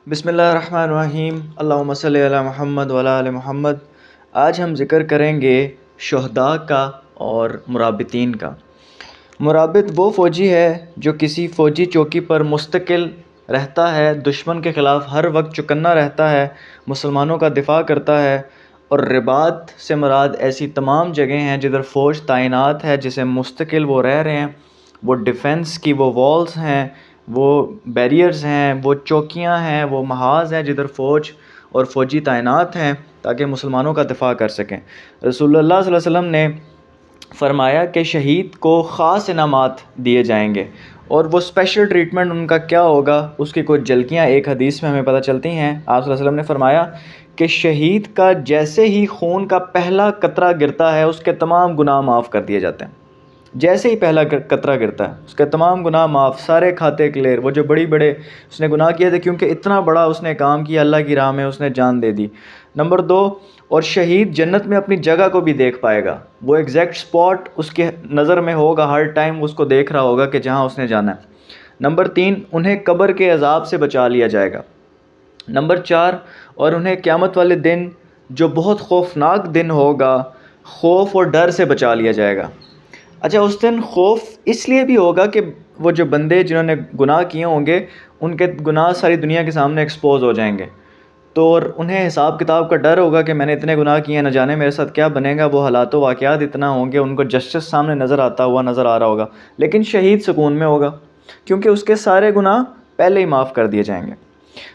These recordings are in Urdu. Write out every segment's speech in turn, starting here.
بسم اللہ الرحمن الرحیم، اللہم صلی علی محمد وعلی آل محمد۔ آج ہم ذکر کریں گے شہداء کا اور مرابطین کا۔ مرابط وہ فوجی ہے جو کسی فوجی چوکی پر مستقل رہتا ہے، دشمن کے خلاف ہر وقت چوکنا رہتا ہے، مسلمانوں کا دفاع کرتا ہے۔ اور رباط سے مراد ایسی تمام جگہیں ہیں جدھر فوج تعینات ہے، جسے مستقل وہ رہ رہے ہیں، وہ ڈیفنس کی وہ والز ہیں، وہ بیریئرز ہیں، وہ چوکیاں ہیں، وہ محاذ ہیں جدھر فوج اور فوجی تعینات ہیں تاکہ مسلمانوں کا دفاع کر سکیں۔ رسول اللہ صلی اللہ علیہ وسلم نے فرمایا کہ شہید کو خاص انعامات دیے جائیں گے، اور وہ اسپیشل ٹریٹمنٹ ان کا کیا ہوگا اس کی کچھ جھلکیاں ایک حدیث میں ہمیں پتہ چلتی ہیں۔ آپ صلی اللہ علیہ وسلم نے فرمایا کہ شہید کا جیسے ہی خون کا پہلا قطرہ گرتا ہے اس کے تمام گناہ معاف کر دیے جاتے ہیں۔ جیسے ہی پہلا قطرہ گرتا ہے اس کے تمام گناہ معاف، سارے کھاتے کلیئر۔ وہ جو بڑے اس نے گناہ کیے تھے، کیونکہ اتنا بڑا اس نے کام کیا اللہ کی راہ میں، اس نے جان دے دی۔ نمبر 2، اور شہید جنت میں اپنی جگہ کو بھی دیکھ پائے گا، وہ ایگزیکٹ سپاٹ اس کے نظر میں ہوگا، ہر ٹائم اس کو دیکھ رہا ہوگا کہ جہاں اس نے جانا ہے۔ نمبر 3، انہیں قبر کے عذاب سے بچا لیا جائے گا۔ نمبر 4، اور انہیں قیامت والے دن جو بہت خوفناک دن ہوگا، خوف اور ڈر سے بچا لیا جائے گا۔ اچھا، اس دن خوف اس لیے بھی ہوگا کہ وہ جو بندے جنہوں نے گناہ کیے ہوں گے ان کے گناہ ساری دنیا کے سامنے ایکسپوز ہو جائیں گے، تو اور انہیں حساب کتاب کا ڈر ہوگا کہ میں نے اتنے گناہ کیے ہیں، نہ جانے میرے ساتھ کیا بنے گا۔ وہ حالات و واقعات اتنا ہوں گے، ان کو جسٹس سامنے نظر آتا ہوا نظر آ رہا ہوگا۔ لیکن شہید سکون میں ہوگا کیونکہ اس کے سارے گناہ پہلے ہی معاف کر دیے جائیں گے۔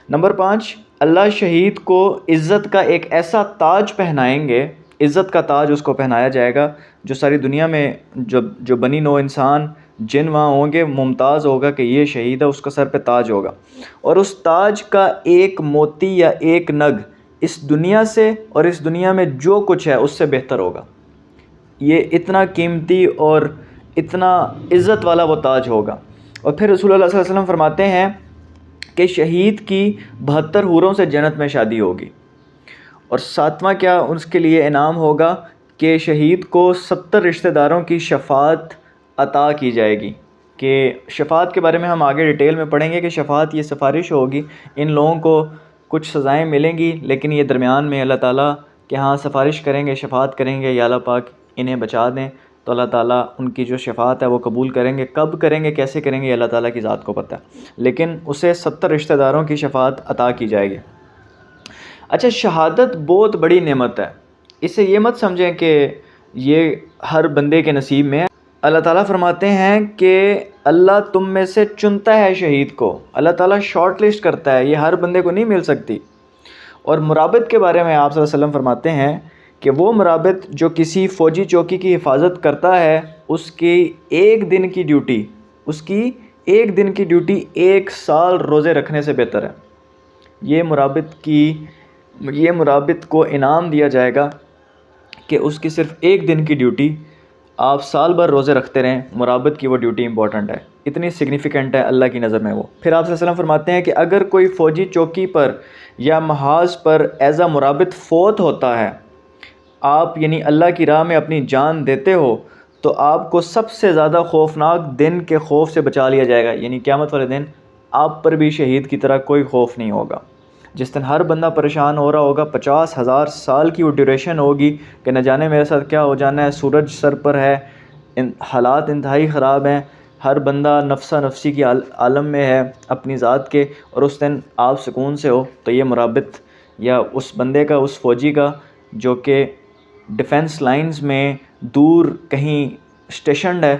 نمبر 5، اللہ شہید کو عزت کا ایک ایسا تاج پہنائیں گے، عزت کا تاج اس کو پہنایا جائے گا جو ساری دنیا میں جو بنی نو انسان جن وہاں ہوں گے ممتاز ہوگا کہ یہ شہید ہے، اس کا سر پہ تاج ہوگا، اور اس تاج کا ایک موتی یا ایک نگ اس دنیا سے اور اس دنیا میں جو کچھ ہے اس سے بہتر ہوگا۔ یہ اتنا قیمتی اور اتنا عزت والا وہ تاج ہوگا۔ اور پھر رسول اللہ صلی اللہ علیہ وسلم فرماتے ہیں کہ شہید کی 72 حوروں سے جنت میں شادی ہوگی، اور 7واں کیا اس کے لیے انعام ہوگا کہ شہید کو 70 رشتہ داروں کی شفاعت عطا کی جائے گی۔ کہ شفاعت کے بارے میں ہم آگے ڈیٹیل میں پڑھیں گے کہ شفاعت یہ سفارش ہوگی، ان لوگوں کو کچھ سزائیں ملیں گی، لیکن یہ درمیان میں اللہ تعالیٰ کہ ہاں سفارش کریں گے، شفاعت کریں گے، یا اللہ پاک انہیں بچا دیں، تو اللہ تعالیٰ ان کی جو شفاعت ہے وہ قبول کریں گے۔ کب کریں گے، کیسے کریں گے، یہ اللہ تعالیٰ کی ذات کو پتہ ہے، لیکن اسے 70 رشتہ داروں کی شفاعت عطا کی جائے گی۔ اچھا، شہادت بہت بڑی نعمت ہے، اسے یہ مت سمجھیں کہ یہ ہر بندے کے نصیب میں ہے۔ اللہ تعالیٰ فرماتے ہیں کہ اللہ تم میں سے چنتا ہے شہید کو، اللہ تعالیٰ شارٹ لسٹ کرتا ہے، یہ ہر بندے کو نہیں مل سکتی۔ اور مرابط کے بارے میں آپ صلی اللہ علیہ وسلم فرماتے ہیں کہ وہ مرابط جو کسی فوجی چوکی کی حفاظت کرتا ہے، اس کی ایک دن کی ڈیوٹی 1 سال روزے رکھنے سے بہتر ہے۔ یہ مرابط کو انعام دیا جائے گا کہ اس کی صرف 1 دن کی ڈیوٹی، آپ سال بھر روزے رکھتے رہیں، مرابط کی وہ ڈیوٹی امپورٹنٹ ہے، اتنی سگنیفیکنٹ ہے اللہ کی نظر میں وہ۔ پھر آپ صلی اللہ علیہ وسلم فرماتے ہیں کہ اگر کوئی فوجی چوکی پر یا محاذ پر ایز اے مرابط فوت ہوتا ہے، آپ یعنی اللہ کی راہ میں اپنی جان دیتے ہو، تو آپ کو سب سے زیادہ خوفناک دن کے خوف سے بچا لیا جائے گا، یعنی قیامت والے دن آپ پر بھی شہید کی طرح کوئی خوف نہیں ہوگا۔ جس دن ہر بندہ پریشان ہو رہا ہوگا، 50,000 سال کی وہ ڈیوریشن ہوگی کہ نہ جانے میرے ساتھ کیا ہو جانا ہے، سورج سر پر ہے، حالات انتہائی خراب ہیں، ہر بندہ نفسہ نفسی کی عالم میں ہے اپنی ذات کے، اور اس دن آپ سکون سے ہو، تو یہ مرابط یا اس بندے کا، اس فوجی کا جو کہ ڈیفنس لائنز میں دور کہیں اسٹیشنڈ ہے،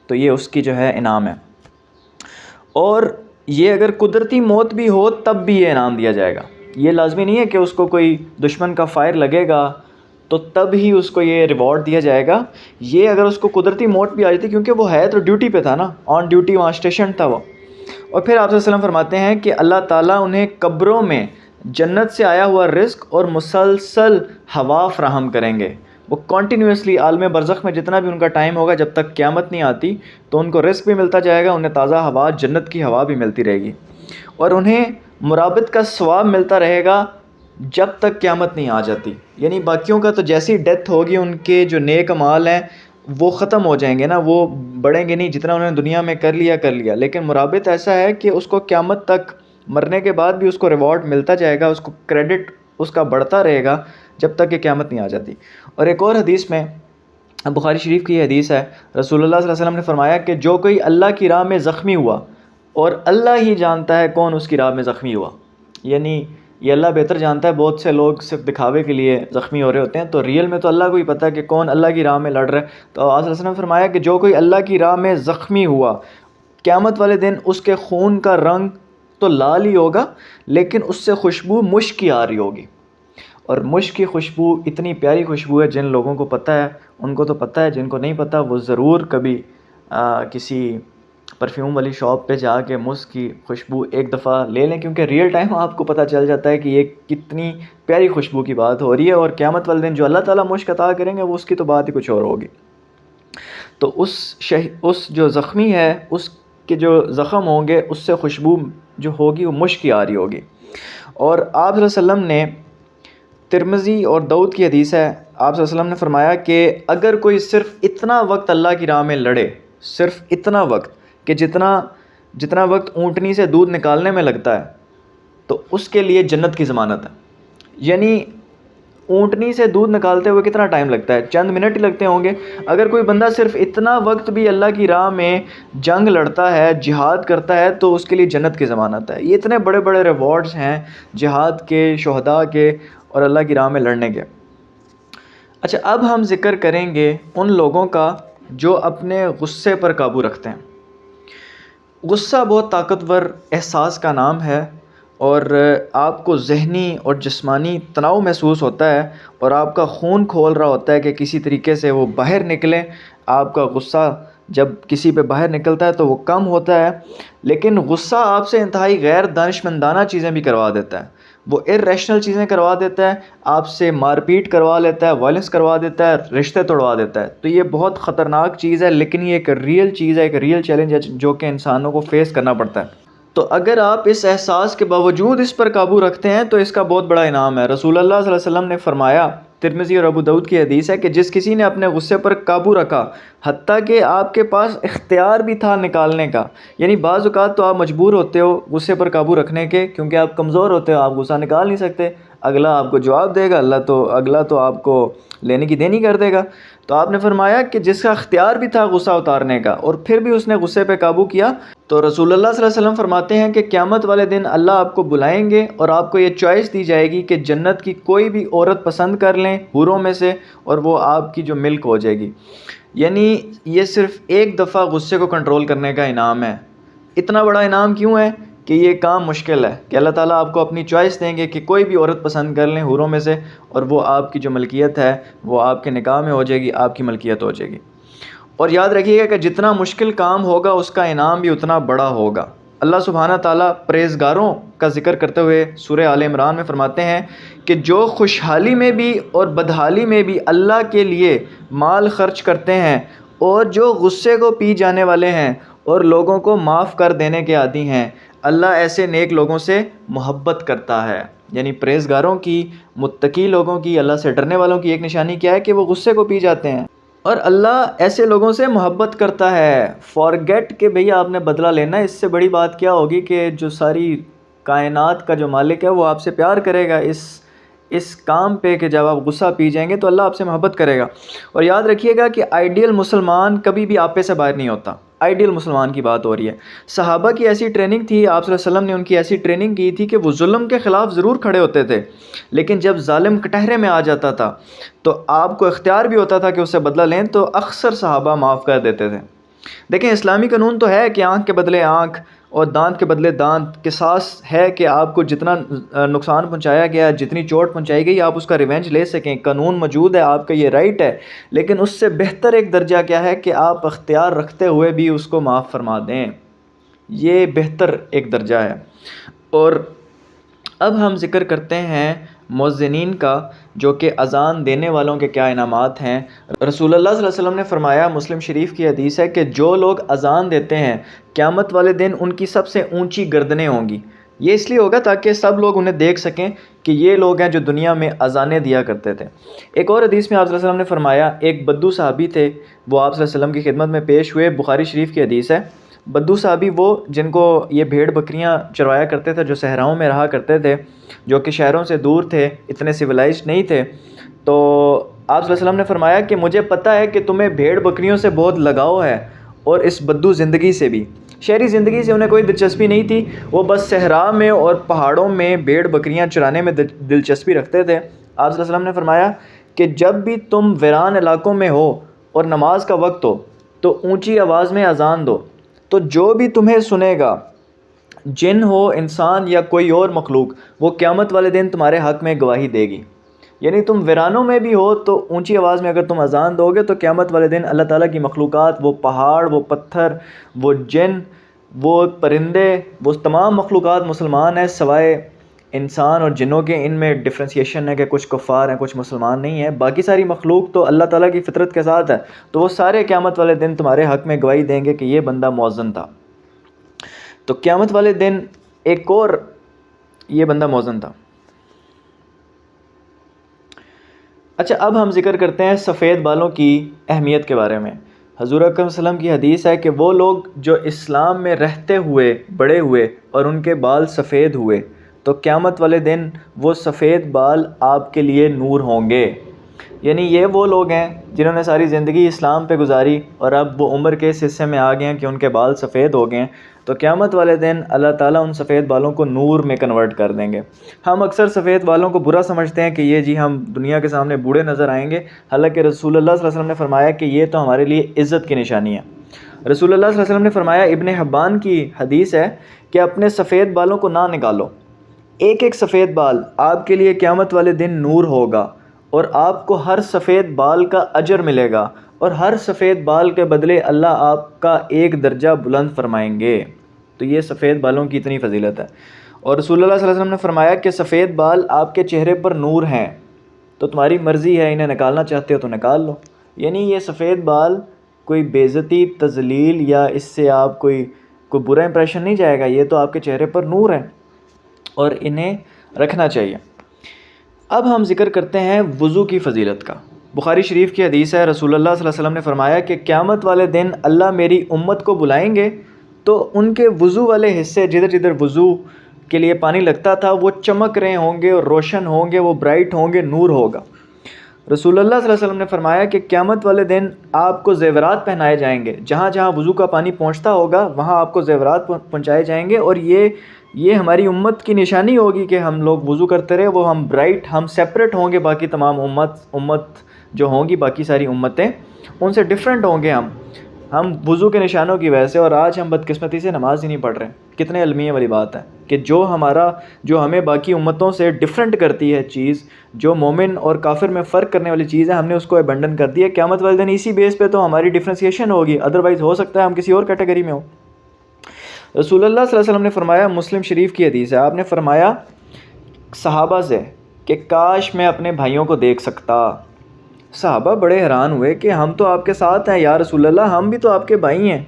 تو یہ اس کی جو ہے انعام ہے۔ اور یہ اگر قدرتی موت بھی ہو تب بھی یہ انعام دیا جائے گا، یہ لازمی نہیں ہے کہ اس کو کوئی دشمن کا فائر لگے گا تو تب ہی اس کو یہ ریوارڈ دیا جائے گا۔ یہ اگر اس کو قدرتی موت بھی آ جاتی، کیونکہ وہ ہے تو ڈیوٹی پہ تھا نا، آن ڈیوٹی، وہاں اسٹیشن تھا وہ۔ اور پھر آپ صلی اللہ علیہ وسلم فرماتے ہیں کہ اللہ تعالیٰ انہیں قبروں میں جنت سے آیا ہوا رزق اور مسلسل ہوا فراہم کریں گے۔ وہ کنٹینیوسلی عالم برزخ میں جتنا بھی ان کا ٹائم ہوگا جب تک قیامت نہیں آتی، تو ان کو رزق بھی ملتا جائے گا، انہیں تازہ ہوا، جنت کی ہوا بھی ملتی رہے گی، اور انہیں مرابط کا ثواب ملتا رہے گا جب تک قیامت نہیں آ جاتی۔ یعنی باقیوں کا تو جیسی ڈیتھ ہوگی ان کے جو نیک اعمال ہیں وہ ختم ہو جائیں گے نا، وہ بڑھیں گے نہیں، جتنا انہوں نے دنیا میں کر لیا، لیکن مرابط ایسا ہے کہ اس کو قیامت تک مرنے کے بعد بھی اس کو ریوارڈ ملتا جائے گا، اس کو کریڈٹ اس کا بڑھتا رہے گا جب تک کہ قیامت نہیں آ جاتی۔ اور ایک اور حدیث میں، بخاری شریف کی یہ حدیث ہے، رسول اللہ صلی اللہ علیہ وسلم نے فرمایا کہ جو کوئی اللہ کی راہ میں زخمی ہوا اور اللہ ہی جانتا ہے کون اس کی راہ میں زخمی ہوا، یعنی یہ اللہ بہتر جانتا ہے، بہت سے لوگ صرف دکھاوے کے لیے زخمی ہو رہے ہوتے ہیں، تو ریئل میں تو اللہ کو ہی پتہ ہے کہ کون اللہ کی راہ میں لڑ رہا ہے۔ تو آپ صلی اللہ علیہ وسلم نے فرمایا کہ جو کوئی اللہ کی راہ میں زخمی ہوا، قیامت والے دن اس کے خون کا رنگ تو لال ہی ہوگا، لیکن اس سے خوشبو مشک کی آ رہی ہوگی۔ اور مشک کی خوشبو اتنی پیاری خوشبو ہے، جن لوگوں کو پتہ ہے ان کو تو پتہ ہے، جن کو نہیں پتہ وہ ضرور کبھی کسی پرفیوم والی شاپ پہ جا کے مشک کی خوشبو ایک دفعہ لے لیں، کیونکہ ریئل ٹائم آپ کو پتہ چل جاتا ہے کہ یہ کتنی پیاری خوشبو کی بات ہو رہی ہے، اور قیامت والے دن جو اللہ تعالیٰ مشک عطا کریں گے وہ اس کی تو بات ہی کچھ اور ہوگی۔ تو اس جو زخمی ہے، اس کے جو زخم ہوں گے اس سے خوشبو جو ہوگی وہ مشک کی آ رہی ہوگی۔ اور آپ صلی اللہ علیہ وسلم نے، ترمذی اور داؤد کی حدیث ہے، آپ صلی اللہ علیہ وسلم نے فرمایا کہ اگر کوئی صرف اتنا وقت اللہ کی راہ میں لڑے، صرف اتنا وقت کہ جتنا وقت اونٹنی سے دودھ نکالنے میں لگتا ہے، تو اس کے لیے جنت کی ضمانت ہے۔ یعنی اونٹنی سے دودھ نکالتے ہوئے کتنا ٹائم لگتا ہے؟ چند منٹ ہی لگتے ہوں گے۔ اگر کوئی بندہ صرف اتنا وقت بھی اللہ کی راہ میں جنگ لڑتا ہے، جہاد کرتا ہے، تو اس کے لیے جنت کی ضمانت ہے۔ یہ اتنے بڑے بڑے ریوارڈز ہیں جہاد کے، شہداء کے اور اللہ کی راہ میں لڑنے کے۔ اچھا، اب ہم ذکر کریں گے ان لوگوں کا جو اپنے غصے پر قابو رکھتے ہیں۔ غصہ بہت طاقتور احساس کا نام ہے، اور آپ کو ذہنی اور جسمانی تناؤ محسوس ہوتا ہے، اور آپ کا خون کھول رہا ہوتا ہے کہ کسی طریقے سے وہ باہر نکلے۔ آپ کا غصہ جب کسی پہ باہر نکلتا ہے تو وہ کم ہوتا ہے، لیکن غصہ آپ سے انتہائی غیر دانشمندانہ چیزیں بھی کروا دیتا ہے۔ وہ ارریشنل چیزیں کروا دیتا ہے، آپ سے مار پیٹ کروا لیتا ہے، وائلنس کروا دیتا ہے، رشتے توڑوا دیتا ہے۔ تو یہ بہت خطرناک چیز ہے، لیکن یہ ایک ریئل چیز ہے، ایک ریئل چیلنج ہے جو کہ انسانوں کو فیس کرنا پڑتا ہے۔ تو اگر آپ اس احساس کے باوجود اس پر قابو رکھتے ہیں تو اس کا بہت بڑا انعام ہے۔ رسول اللہ صلی اللہ علیہ وسلم نے فرمایا، ترمذی اور ابو داؤد کی حدیث ہے، کہ جس کسی نے اپنے غصے پر قابو رکھا، حتیٰ کہ آپ کے پاس اختیار بھی تھا نکالنے کا، یعنی بعض اوقات تو آپ مجبور ہوتے ہو غصے پر قابو رکھنے کے، کیونکہ آپ کمزور ہوتے ہو، آپ غصہ نکال نہیں سکتے، اگلا آپ کو جواب دے گا، اگلا تو آپ کو لینے کی دینی کر دے گا۔ تو آپ نے فرمایا کہ جس کا اختیار بھی تھا غصہ اتارنے کا اور پھر بھی اس نے غصے پہ قابو کیا، تو رسول اللہ صلی اللہ علیہ وسلم فرماتے ہیں کہ قیامت والے دن اللہ آپ کو بلائیں گے اور آپ کو یہ چوائس دی جائے گی کہ جنت کی کوئی بھی عورت پسند کر لیں حوروں میں سے، اور وہ آپ کی جو ملک ہو جائے گی۔ یعنی یہ صرف ایک دفعہ غصے کو کنٹرول کرنے کا انعام ہے۔ اتنا بڑا انعام کیوں ہے؟ کہ یہ کام مشکل ہے، کہ اللہ تعالیٰ آپ کو اپنی چوائس دیں گے کہ کوئی بھی عورت پسند کر لیں حوروں میں سے، اور وہ آپ کی جو ملکیت ہے وہ آپ کے نکاح میں ہو جائے گی، آپ کی ملکیت ہو جائے گی۔ اور یاد رکھیے گا کہ جتنا مشکل کام ہوگا اس کا انعام بھی اتنا بڑا ہوگا۔ اللہ سبحانہ تعالیٰ پرہیزگاروں کا ذکر کرتے ہوئے سورہ آل عمران میں فرماتے ہیں کہ جو خوشحالی میں بھی اور بدحالی میں بھی اللہ کے لیے مال خرچ کرتے ہیں، اور جو غصے کو پی جانے والے ہیں اور لوگوں کو معاف کر دینے کے عادی ہیں، اللہ ایسے نیک لوگوں سے محبت کرتا ہے۔ یعنی پرہیزگاروں کی، متقی لوگوں کی، اللہ سے ڈرنے والوں کی ایک نشانی کیا ہے؟ کہ وہ غصے کو پی جاتے ہیں، اور اللہ ایسے لوگوں سے محبت کرتا ہے۔ فارگیٹ کہ بھئی آپ نے بدلہ لینا ہے، اس سے بڑی بات کیا ہوگی کہ جو ساری کائنات کا جو مالک ہے وہ آپ سے پیار کرے گا اس کام پہ، کہ جب آپ غصہ پی جائیں گے تو اللہ آپ سے محبت کرے گا۔ اور یاد رکھیے گا کہ آئیڈیل مسلمان کبھی بھی آپے سے باہر نہیں ہوتا۔ آئیڈیل مسلمان کی بات ہو رہی ہے۔ صحابہ کی ایسی ٹریننگ تھی، آپ صلی اللہ علیہ وسلم نے ان کی ایسی ٹریننگ کی تھی کہ وہ ظلم کے خلاف ضرور کھڑے ہوتے تھے، لیکن جب ظالم کٹہرے میں آ جاتا تھا تو آپ کو اختیار بھی ہوتا تھا کہ اس سے بدلہ لیں، تو اکثر صحابہ معاف کر دیتے تھے۔ دیکھیں، اسلامی قانون تو ہے کہ آنکھ کے بدلے آنکھ اور دانت کے بدلے دانت، قصاص ہے کہ آپ کو جتنا نقصان پہنچایا گیا، جتنی چوٹ پہنچائی گئی، آپ اس کا ریونج لے سکیں، قانون موجود ہے، آپ کا یہ رائٹ ہے، لیکن اس سے بہتر ایک درجہ کیا ہے کہ آپ اختیار رکھتے ہوئے بھی اس کو معاف فرما دیں۔ یہ بہتر ایک درجہ ہے۔ اور اب ہم ذکر کرتے ہیں مؤذنین کا، جو کہ اذان دینے والوں کے کیا انعامات ہیں۔ رسول اللہ صلی اللہ علیہ وسلم نے فرمایا، مسلم شریف کی حدیث ہے، کہ جو لوگ اذان دیتے ہیں قیامت والے دن ان کی سب سے اونچی گردنیں ہوں گی۔ یہ اس لیے ہوگا تاکہ سب لوگ انہیں دیکھ سکیں کہ یہ لوگ ہیں جو دنیا میں اذانیں دیا کرتے تھے۔ ایک اور حدیث میں آپ صلی اللہ علیہ وسلم نے فرمایا، ایک بدو صحابی تھے، وہ آپ صلی اللہ علیہ وسلم کی خدمت میں پیش ہوئے، بخاری شریف کی حدیث ہے۔ بدو صحابی وہ جن کو یہ بھیڑ بکریاں چروایا کرتے تھے، جو صحراؤں میں رہا کرتے تھے، جو کہ شہروں سے دور تھے، اتنے سویلائزڈ نہیں تھے. تو آپ صلی اللہ علیہ وسلم نے فرمایا کہ مجھے پتہ ہے کہ تمہیں بھیڑ بکریوں سے بہت لگاؤ ہے، اور اس بدو زندگی سے بھی. شہری زندگی سے انہیں کوئی دلچسپی نہیں تھی، وہ بس صحرا میں اور پہاڑوں میں بھیڑ بکریاں چرانے میں دلچسپی رکھتے تھے. آپ صلی اللہ علیہ وسلم نے فرمایا کہ جب بھی تم ویران علاقوں میں ہو اور نماز کا وقت ہو تو اونچی آواز میں اذان دو، تو جو بھی تمہیں سنے گا، جن ہو، انسان یا کوئی اور مخلوق، وہ قیامت والے دن تمہارے حق میں گواہی دے گی. یعنی تم ویرانوں میں بھی ہو تو اونچی آواز میں اگر تم اذان دو گے تو قیامت والے دن اللہ تعالیٰ کی مخلوقات، وہ پہاڑ، وہ پتھر، وہ جن، وہ پرندے، وہ تمام مخلوقات مسلمان ہیں سوائے انسان اور جنوں کے. ان میں ڈفرینسیشن ہے کہ کچھ کفار ہیں، کچھ مسلمان نہیں ہیں. باقی ساری مخلوق تو اللہ تعالیٰ کی فطرت کے ساتھ ہے، تو وہ سارے قیامت والے دن تمہارے حق میں گواہی دیں گے کہ یہ بندہ مؤذن تھا. تو قیامت والے دن ایک اور یہ بندہ مؤذن تھا. اچھا، اب ہم ذکر کرتے ہیں سفید بالوں کی اہمیت کے بارے میں. حضور اکرم صلی اللہ علیہ وسلم کی حدیث ہے کہ وہ لوگ جو اسلام میں رہتے ہوئے بڑے ہوئے اور ان کے بال سفید ہوئے تو قیامت والے دن وہ سفید بال آپ کے لیے نور ہوں گے. یعنی یہ وہ لوگ ہیں جنہوں نے ساری زندگی اسلام پہ گزاری اور اب وہ عمر کے اس حصے میں آ گئے ہیں کہ ان کے بال سفید ہو گئے ہیں، تو قیامت والے دن اللہ تعالیٰ ان سفید بالوں کو نور میں کنورٹ کر دیں گے. ہم اکثر سفید بالوں کو برا سمجھتے ہیں کہ یہ جی ہم دنیا کے سامنے بوڑھے نظر آئیں گے، حالانکہ رسول اللہ صلی اللہ علیہ وسلم نے فرمایا کہ یہ تو ہمارے لیے عزت کی نشانی ہے. رسول اللہ صلی اللہ علیہ وسلم نے فرمایا، ابن حبان کی حدیث ہے کہ اپنے سفید بالوں کو نہ نکالو، ایک ایک سفید بال آپ کے لیے قیامت والے دن نور ہوگا، اور آپ کو ہر سفید بال کا اجر ملے گا، اور ہر سفید بال کے بدلے اللہ آپ کا ایک درجہ بلند فرمائیں گے. تو یہ سفید بالوں کی اتنی فضیلت ہے. اور رسول اللہ صلی اللہ علیہ وسلم نے فرمایا کہ سفید بال آپ کے چہرے پر نور ہیں، تو تمہاری مرضی ہے، انہیں نکالنا چاہتے ہو تو نکال لو. یعنی یہ سفید بال کوئی بے عزتی، تذلیل یا اس سے آپ کوئی برا امپریشن نہیں جائے گا، یہ تو آپ کے چہرے پر نور ہیں اور انہیں رکھنا چاہیے. اب ہم ذکر کرتے ہیں وضو کی فضیلت کا. بخاری شریف کی حدیث ہے، رسول اللہ صلی اللہ علیہ وسلم نے فرمایا کہ قیامت والے دن اللہ میری امت کو بلائیں گے تو ان کے وضو والے حصے، جدھر جدھر وضو کے لیے پانی لگتا تھا، وہ چمک رہے ہوں گے اور روشن ہوں گے، وہ برائٹ ہوں گے، نور ہوگا. رسول اللہ صلی اللہ علیہ وسلم نے فرمایا کہ قیامت والے دن آپ کو زیورات پہنائے جائیں گے، جہاں جہاں وضو کا پانی پہنچتا ہوگا وہاں آپ کو زیورات پہنچائے جائیں گے، اور یہ ہماری امت کی نشانی ہوگی کہ ہم لوگ وضو کرتے رہے. وہ ہم برائٹ، ہم سیپریٹ ہوں گے باقی تمام امت جو ہوں گی، باقی ساری امتیں ان سے ڈفرینٹ ہوں گے ہم وضو کے نشانوں کی وجہ سے. اور آج ہم بدقسمتی سے نماز ہی نہیں پڑھ رہے. کتنے المیہ والی بات ہے کہ جو ہمیں باقی امتوں سے ڈفرینٹ کرتی ہے چیز، جو مومن اور کافر میں فرق کرنے والی چیز ہے، ہم نے اس کو ابنڈن کر دیا. قیامت والے دن اسی بیس پہ تو ہماری ڈفرینسیشن ہوگی، ادروائز ہو سکتا ہے ہم کسی اور کیٹیگری میں ہوں. رسول اللہ صلی اللہ علیہ وسلم نے فرمایا، مسلم شریف کی حدیث ہے، آپ نے فرمایا صحابہ سے کہ کاش میں اپنے بھائیوں کو دیکھ سکتا. صحابہ بڑے حیران ہوئے کہ ہم تو آپ کے ساتھ ہیں یا رسول اللہ، ہم بھی تو آپ کے بھائی ہیں،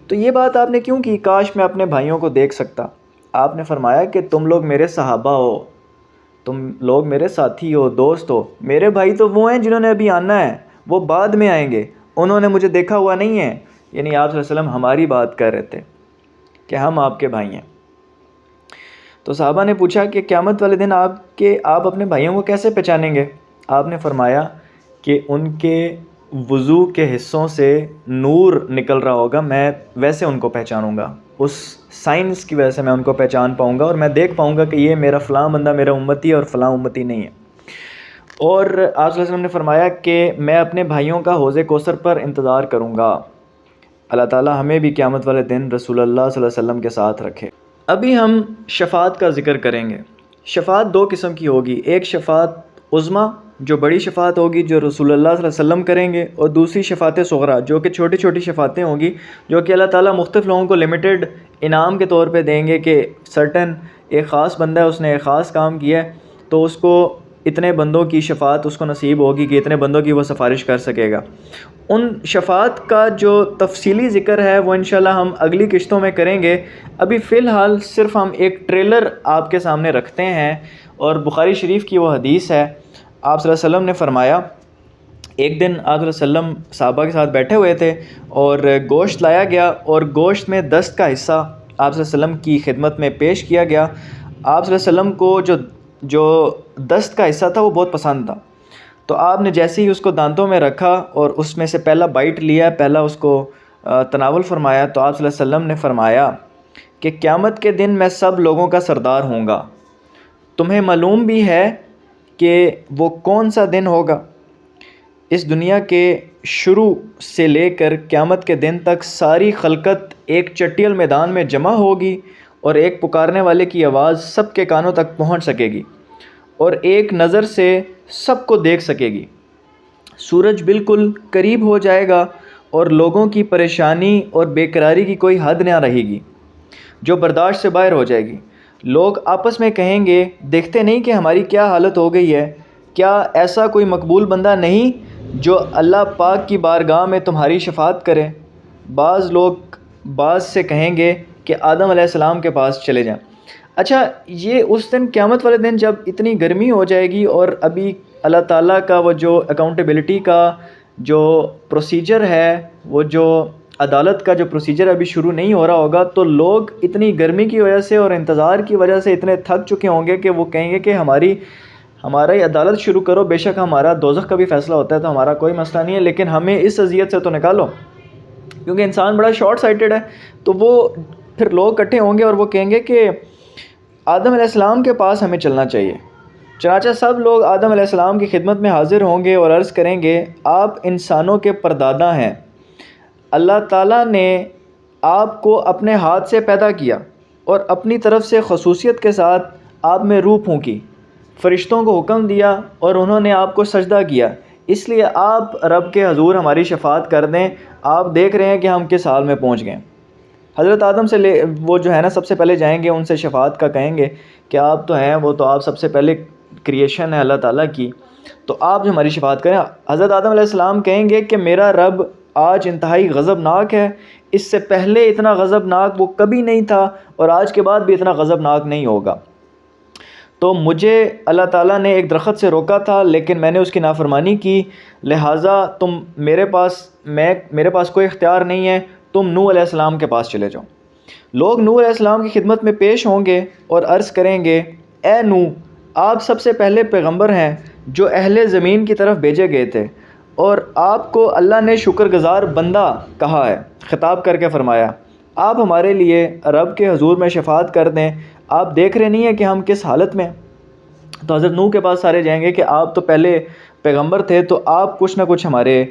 تو یہ بات آپ نے کیوں کی، کاش میں اپنے بھائیوں کو دیکھ سکتا. آپ نے فرمایا کہ تم لوگ میرے صحابہ ہو، تم لوگ میرے ساتھی ہو، دوست ہو. میرے بھائی تو وہ ہیں جنہوں نے ابھی آنا ہے، وہ بعد میں آئیں گے، انہوں نے مجھے دیکھا ہوا نہیں ہے. یعنی آپ صلی اللہ علیہ وسلم ہماری بات کر رہے تھے کہ ہم آپ کے بھائی ہیں. تو صحابہ نے پوچھا کہ قیامت والے دن آپ اپنے بھائیوں کو کیسے پہچانیں گے؟ آپ نے فرمایا کہ ان کے وضو کے حصوں سے نور نکل رہا ہوگا، میں ویسے ان کو پہچانوں گا، اس سائنس کی وجہ سے میں ان کو پہچان پاؤں گا، اور میں دیکھ پاؤں گا کہ یہ میرا فلاں بندہ میرا امتی ہے اور فلاں امتی نہیں ہے. اور آپ صلی اللہ علیہ وسلم نے فرمایا کہ میں اپنے بھائیوں کا حوض کوثر پر انتظار کروں گا. اللہ تعالیٰ ہمیں بھی قیامت والے دن رسول اللہ صلی اللہ علیہ وسلم کے ساتھ رکھے. ابھی ہم شفاعت کا ذکر کریں گے. شفاعت دو قسم کی ہوگی، ایک شفاعت عظمیٰ جو بڑی شفاعت ہوگی جو رسول اللہ صلی اللہ علیہ وسلم کریں گے، اور دوسری شفاعت صغریٰ جو کہ چھوٹی چھوٹی شفاعتیں ہوں گی، جو کہ اللہ تعالیٰ مختلف لوگوں کو لمیٹڈ انعام کے طور پہ دیں گے کہ سرٹن ایک خاص بندہ ہے، اس نے ایک خاص کام کیا ہے تو اس کو اتنے بندوں کی شفاعت اس کو نصیب ہوگی کہ اتنے بندوں کی وہ سفارش کر سکے گا. ان شفاعت کا جو تفصیلی ذکر ہے وہ انشاءاللہ ہم اگلی قسطوں میں کریں گے. ابھی فی الحال صرف ہم ایک ٹریلر آپ کے سامنے رکھتے ہیں، اور بخاری شریف کی وہ حدیث ہے. آپ صلی اللہ علیہ وسلم نے فرمایا، ایک دن آپ صلی اللہ علیہ وسلم صحابہ کے ساتھ بیٹھے ہوئے تھے اور گوشت لایا گیا اور گوشت میں دست کا حصہ آپ صلی اللہ علیہ وسلم کی خدمت میں پیش کیا گیا۔ آپ صلی اللہ علیہ وسلم کو جو دست کا حصہ تھا وہ بہت پسند تھا، تو آپ نے جیسے ہی اس کو دانتوں میں رکھا اور اس میں سے پہلا بائٹ لیا، پہلا اس کو تناول فرمایا، تو آپ صلی اللہ علیہ وسلم نے فرمایا کہ قیامت کے دن میں سب لوگوں کا سردار ہوں گا، تمہیں معلوم بھی ہے کہ وہ کون سا دن ہوگا؟ اس دنیا کے شروع سے لے کر قیامت کے دن تک ساری خلقت ایک چٹیل میدان میں جمع ہوگی اور ایک پکارنے والے کی آواز سب کے کانوں تک پہنچ سکے گی اور ایک نظر سے سب کو دیکھ سکے گی۔ سورج بالکل قریب ہو جائے گا اور لوگوں کی پریشانی اور بے قراری کی کوئی حد نہ رہے گی جو برداشت سے باہر ہو جائے گی۔ لوگ آپس میں کہیں گے، دیکھتے نہیں کہ ہماری کیا حالت ہو گئی ہے؟ کیا ایسا کوئی مقبول بندہ نہیں جو اللہ پاک کی بارگاہ میں تمہاری شفاعت کرے؟ بعض سے کہیں گے کہ آدم علیہ السلام کے پاس چلے جائیں۔ اچھا، یہ اس دن قیامت والے دن جب اتنی گرمی ہو جائے گی اور ابھی اللہ تعالیٰ کا وہ جو اکاؤنٹیبلٹی کا جو پروسیجر ہے، وہ جو عدالت کا جو پروسیجر ابھی شروع نہیں ہو رہا ہوگا، تو لوگ اتنی گرمی کی وجہ سے اور انتظار کی وجہ سے اتنے تھک چکے ہوں گے کہ وہ کہیں گے کہ ہماری عدالت شروع کرو، بے شک ہمارا دوزخ کا بھی فیصلہ ہوتا ہے تو ہمارا کوئی مسئلہ نہیں ہے، لیکن ہمیں اس اذیت سے تو نکالو۔ کیونکہ انسان بڑا شارٹ سائٹڈ ہے، تو وہ پھر لوگ اکٹھے ہوں گے اور وہ کہیں گے کہ آدم علیہ السلام کے پاس ہمیں چلنا چاہیے۔ چنانچہ سب لوگ آدم علیہ السلام کی خدمت میں حاضر ہوں گے اور عرض کریں گے، آپ انسانوں کے پردادا ہیں، اللہ تعالیٰ نے آپ کو اپنے ہاتھ سے پیدا کیا اور اپنی طرف سے خصوصیت کے ساتھ آپ میں روح پھونکی، فرشتوں کو حکم دیا اور انہوں نے آپ کو سجدہ کیا، اس لیے آپ رب کے حضور ہماری شفاعت کر دیں۔ آپ دیکھ رہے ہیں کہ ہم کس حال میں پہنچ گئے۔ حضرت آدم سے وہ جو ہے نا سب سے پہلے جائیں گے، ان سے شفاعت کا کہیں گے کہ آپ تو ہیں، وہ تو آپ سب سے پہلے کریشن ہے اللہ تعالیٰ کی، تو آپ جو ہماری شفاعت کریں۔ حضرت آدم علیہ السلام کہیں گے کہ میرا رب آج انتہائی غضبناک ہے، اس سے پہلے اتنا غضبناک وہ کبھی نہیں تھا اور آج کے بعد بھی اتنا غضبناک نہیں ہوگا۔ تو مجھے اللہ تعالیٰ نے ایک درخت سے روکا تھا لیکن میں نے اس کی نافرمانی کی، لہٰذا میرے پاس کوئی اختیار نہیں ہے، تم نوح علیہ السلام کے پاس چلے جاؤ۔ لوگ نوح علیہ السلام کی خدمت میں پیش ہوں گے اور عرض کریں گے، اے نوح، آپ سب سے پہلے پیغمبر ہیں جو اہل زمین کی طرف بھیجے گئے تھے، اور آپ کو اللہ نے شکر گزار بندہ کہا ہے۔ خطاب کر کے فرمایا، آپ ہمارے لیے رب کے حضور میں شفاعت کر دیں، آپ دیکھ رہے نہیں ہیں کہ ہم کس حالت میں؟ تو حضرت نوح کے پاس سارے جائیں گے کہ آپ تو پہلے پیغمبر تھے، تو آپ کچھ نہ کچھ ہمارے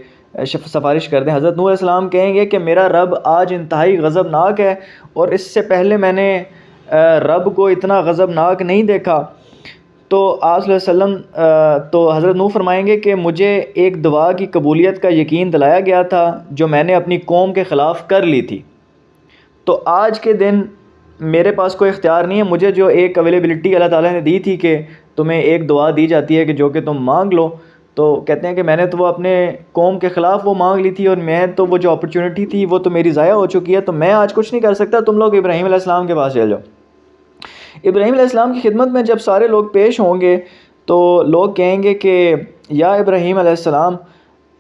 سفارش کر دیں۔ حضرت نوح علیہ السلام کہیں گے کہ میرا رب آج انتہائی غضبناک ہے اور اس سے پہلے میں نے رب کو اتنا غضبناک نہیں دیکھا۔ تو آپ صلی اللہ علیہ وسلم تو حضرت نوح فرمائیں گے کہ مجھے ایک دعا کی قبولیت کا یقین دلایا گیا تھا جو میں نے اپنی قوم کے خلاف کر لی تھی، تو آج کے دن میرے پاس کوئی اختیار نہیں ہے، مجھے جو ایک اویلیبلٹی اللہ تعالیٰ نے دی تھی کہ تمہیں ایک دعا دی جاتی ہے کہ جو کہ تم مانگ لو، تو کہتے ہیں کہ میں نے تو وہ اپنے قوم کے خلاف وہ مانگ لی تھی اور میں تو وہ جو اپرچونٹی تھی وہ تو میری ضائع ہو چکی ہے، تو میں آج کچھ نہیں کر سکتا، تم لوگ ابراہیم علیہ السلام کے پاس چل جاؤ۔ ابراہیم علیہ السلام کی خدمت میں جب سارے لوگ پیش ہوں گے تو لوگ کہیں گے کہ یا ابراہیم علیہ السلام،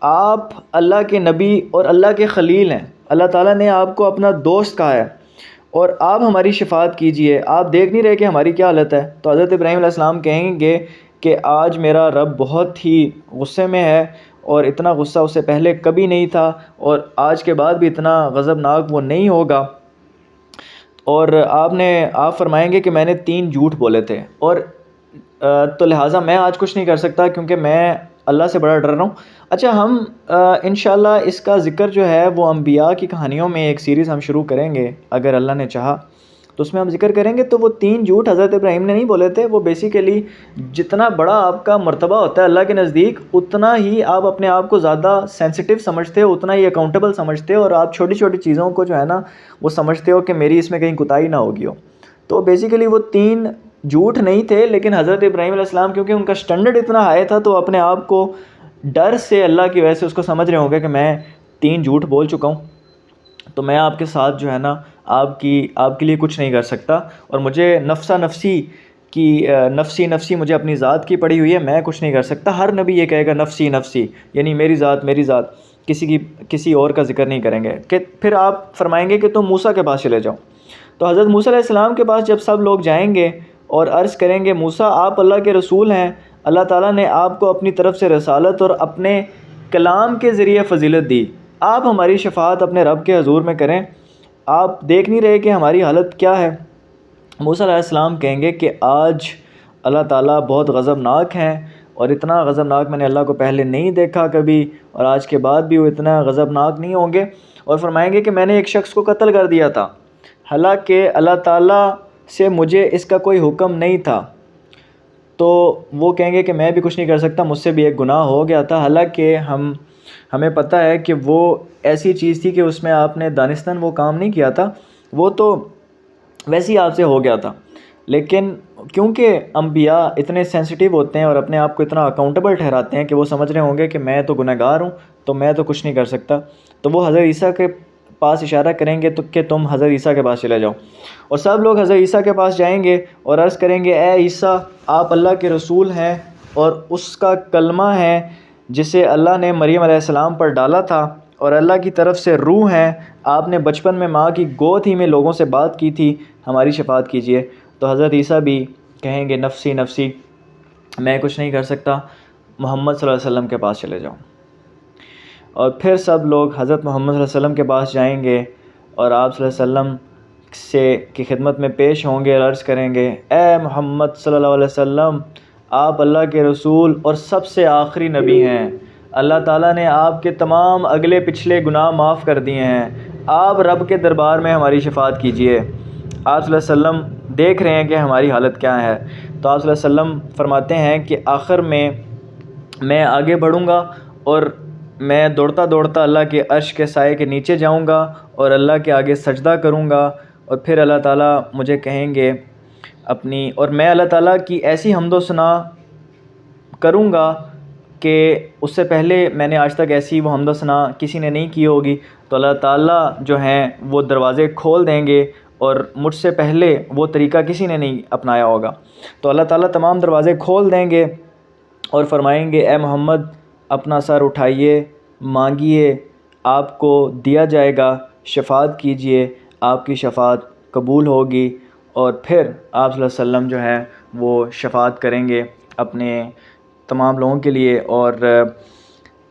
آپ اللہ کے نبی اور اللہ کے خلیل ہیں، اللہ تعالیٰ نے آپ کو اپنا دوست کہا ہے اور آپ ہماری شفاعت کیجئے، آپ دیکھ نہیں رہے کہ ہماری کیا حالت ہے؟ تو حضرت ابراہیم علیہ السلام کہیں گے کہ آج میرا رب بہت ہی غصے میں ہے اور اتنا غصہ اس سے پہلے کبھی نہیں تھا اور آج کے بعد بھی اتنا غضبناک وہ نہیں ہوگا۔ اور آپ فرمائیں گے کہ میں نے 3 جھوٹ بولے تھے اور تو لہٰذا میں آج کچھ نہیں کر سکتا کیونکہ میں اللہ سے بڑا ڈر رہا ہوں۔ اچھا، ہم انشاءاللہ اس کا ذکر جو ہے وہ انبیاء کی کہانیوں میں ایک سیریز ہم شروع کریں گے اگر اللہ نے چاہا، تو اس میں ہم ذکر کریں گے۔ تو وہ 3 جھوٹ حضرت ابراہیم نے نہیں بولے تھے، وہ بیسیکلی جتنا بڑا آپ کا مرتبہ ہوتا ہے اللہ کے نزدیک، اتنا ہی آپ اپنے آپ کو زیادہ سینسٹیو سمجھتے ہو، اتنا ہی اکاؤنٹیبل سمجھتے ہو، اور آپ چھوٹی چھوٹی چیزوں کو جو ہے نا وہ سمجھتے ہو کہ میری اس میں کہیں کوتاہی نہ ہوگی ہو۔ تو بیسیکلی وہ 3 جھوٹ نہیں تھے، لیکن حضرت ابراہیم علیہ السلام کیونکہ ان کا سٹینڈرڈ اتنا ہائی تھا تو اپنے آپ کو ڈر سے اللہ کی وجہ سے اس کو سمجھ رہے ہوں گے کہ میں 3 جھوٹ بول چکا ہوں، تو میں آپ کے ساتھ جو ہے نا آپ کے لیے کچھ نہیں کر سکتا، اور مجھے نفسا نفسی کہ نفسی نفسی مجھے اپنی ذات کی پڑی ہوئی ہے، میں کچھ نہیں کر سکتا. ہر نبی یہ کہے گا نفسی نفسی، یعنی میری ذات میری ذات، کسی اور کا ذکر نہیں کریں گے. کہ پھر آپ فرمائیں گے کہ تم موسیٰ کے پاس چلے جاؤ. تو حضرت موسیٰ علیہ السلام کے پاس جب سب لوگ جائیں گے اور عرض کریں گے موسیٰ آپ اللہ کے رسول ہیں، اللہ تعالیٰ نے آپ کو اپنی طرف سے رسالت اور اپنے کلام کے ذریعے فضیلت دی، آپ ہماری شفاعت اپنے رب کے حضور میں کریں، آپ دیکھ نہیں رہے کہ ہماری حالت کیا ہے. موسیٰ علیہ السلام کہیں گے کہ آج اللہ تعالیٰ بہت غضبناک ہیں، اور اتنا غضبناک میں نے اللہ کو پہلے نہیں دیکھا کبھی، اور آج کے بعد بھی وہ اتنا غضبناک نہیں ہوں گے. اور فرمائیں گے کہ میں نے ایک شخص کو قتل کر دیا تھا، حالانکہ اللہ تعالیٰ سے مجھے اس کا کوئی حکم نہیں تھا. تو وہ کہیں گے کہ میں بھی کچھ نہیں کر سکتا، مجھ سے بھی ایک گناہ ہو گیا تھا، حالانکہ ہمیں پتہ ہے کہ وہ ایسی چیز تھی کہ اس میں آپ نے دانستاً وہ کام نہیں کیا تھا، وہ تو ویسے ہی آپ سے ہو گیا تھا. لیکن کیونکہ انبیاء اتنے سینسٹیو ہوتے ہیں اور اپنے آپ کو اتنا اکاؤنٹیبل ٹھہراتے ہیں کہ وہ سمجھ رہے ہوں گے کہ میں تو گناہ گار ہوں، تو میں تو کچھ نہیں کر سکتا، تو وہ حضرت عیسیٰ کے پاس اشارہ کریں گے تو کہ تم حضرت عیسیٰ کے پاس چلے جاؤ. اور سب لوگ حضرت عیسیٰ کے پاس جائیں گے اور عرض کریں گے اے عیسیٰ آپ اللہ کے رسول ہیں اور اس کا کلمہ ہے جسے اللہ نے مریم علیہ السلام پر ڈالا تھا، اور اللہ کی طرف سے روح ہیں، آپ نے بچپن میں ماں کی گود ہی میں لوگوں سے بات کی تھی، ہماری شفاعت کیجیے. تو حضرت عیسیٰ بھی کہیں گے نفسی نفسی، میں کچھ نہیں کر سکتا، محمد صلی اللہ علیہ وسلم کے پاس چلے جاؤ. اور پھر سب لوگ حضرت محمد صلی اللہ علیہ وسلم کے پاس جائیں گے اور آپ صلی اللہ علیہ وسلم کی خدمت میں پیش ہوں گے اور عرض کریں گے اے محمد صلی اللہ علیہ وسلم آپ اللہ کے رسول اور سب سے آخری نبی ہیں، اللہ تعالیٰ نے آپ کے تمام اگلے پچھلے گناہ معاف کر دیے ہیں، آپ رب کے دربار میں ہماری شفاعت کیجیے. آپ صلی اللہ علیہ وسلم دیکھ رہے ہیں کہ ہماری حالت کیا ہے. تو آپ صلی اللہ علیہ وسلم فرماتے ہیں کہ آخر میں آگے بڑھوں گا اور میں دوڑتا دوڑتا اللہ کے عرش کے سائے کے نیچے جاؤں گا اور اللہ کے آگے سجدہ کروں گا، اور پھر اللہ تعالیٰ مجھے کہیں گے اور میں اللہ تعالیٰ کی ایسی حمد و ثنا کروں گا کہ اس سے پہلے میں نے آج تک ایسی وہ حمد و ثنا کسی نے نہیں کی ہوگی. تو اللہ تعالیٰ جو ہیں وہ دروازے کھول دیں گے اور مجھ سے پہلے وہ طریقہ کسی نے نہیں اپنایا ہوگا. تو اللہ تعالیٰ تمام دروازے کھول دیں گے اور فرمائیں گے اے محمد اپنا سر اٹھائیے، مانگیے، آپ کو دیا جائے گا، شفاعت کیجیے، آپ کی شفاعت قبول ہوگی. اور پھر آپ صلی اللہ علیہ وسلم جو ہے وہ شفاعت کریں گے اپنے تمام لوگوں کے لیے، اور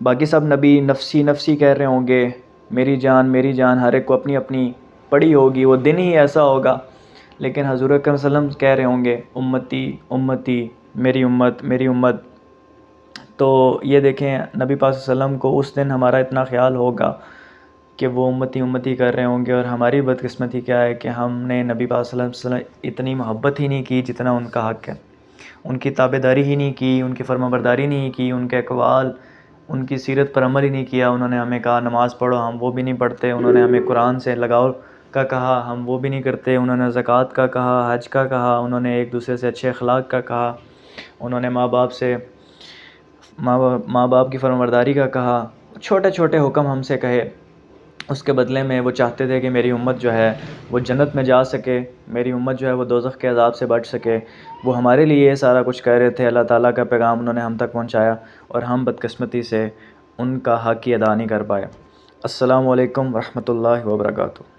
باقی سب نبی نفسی نفسی کہہ رہے ہوں گے، میری جان، ہر ایک کو اپنی اپنی پڑی ہوگی، وہ دن ہی ایسا ہوگا. لیکن حضور اکرم صلی اللہ علیہ وسلم کہہ رہے ہوں گے امتی امتی، میری امت میری امت. تو یہ دیکھیں نبی پاک صلی اللہ علیہ وسلم کو اس دن ہمارا اتنا خیال ہوگا کہ وہ امتی امتی کر رہے ہوں گے، اور ہماری بدقسمتی کیا ہے کہ ہم نے نبی پاک صلی اللہ علیہ وسلم اتنی محبت ہی نہیں کی جتنا ان کا حق ہے، ان کی تابعداری ہی نہیں کی، ان کی فرما برداری نہیں کی، ان کے اقوال ان کی سیرت پر عمل ہی نہیں کیا. انہوں نے ہمیں کہا نماز پڑھو، ہم وہ بھی نہیں پڑھتے. انہوں نے ہمیں قرآن سے لگاؤ کا کہا، ہم وہ بھی نہیں کرتے. انہوں نے زکوٰۃ کا کہا، حج کا کہا، انہوں نے ایک دوسرے سے اچھے اخلاق کا کہا، انہوں نے ماں باپ کی فرمانبرداری کا کہا، چھوٹے چھوٹے حکم ہم سے کہے. اس کے بدلے میں وہ چاہتے تھے کہ میری امت جو ہے وہ جنت میں جا سکے، میری امت جو ہے وہ دوزخ کے عذاب سے بچ سکے. وہ ہمارے لیے یہ سارا کچھ کہہ رہے تھے. اللہ تعالیٰ کا پیغام انہوں نے ہم تک پہنچایا اور ہم بدقسمتی سے ان کا حق ہی ادا نہیں کر پائے. السلام علیکم ورحمۃ اللہ وبرکاتہ.